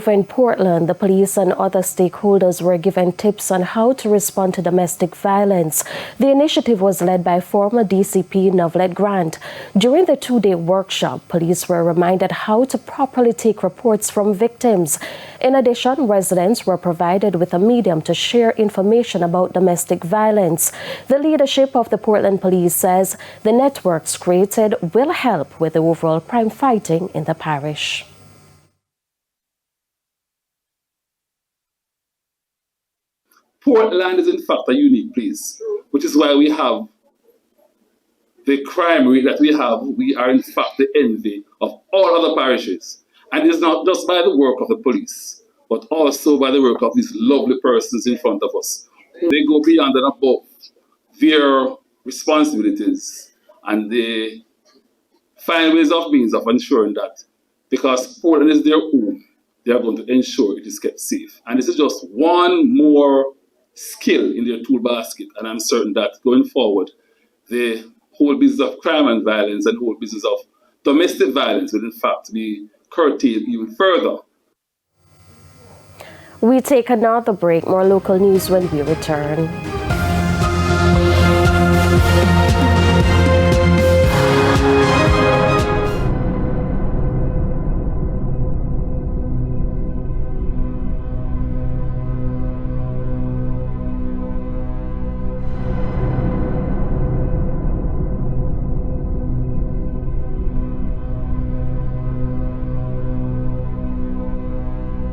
Over in Portland, the police and other stakeholders were given tips on how to respond to domestic violence. The initiative was led by former DCP Novlet Grant. During the two-day workshop, police were reminded how to properly take reports from victims. In addition, residents were provided with a medium to share information about domestic violence. The leadership of the Portland Police says the networks created will help with the overall crime fighting in the parish. Portland is in fact a unique place, which is why we have the crime rate that we have. We are in fact the envy of all other parishes. And it's not just by the work of the police, but also by the work of these lovely persons in front of us. They go beyond and above their responsibilities, and they find ways of means of ensuring that, because Portland is their home, they are going to ensure it is kept safe. And this is just one more skill in their tool basket, and I'm certain that going forward, the whole business of crime and violence and the whole business of domestic violence will in fact be curtailed even further. We take another break. More local news when we return.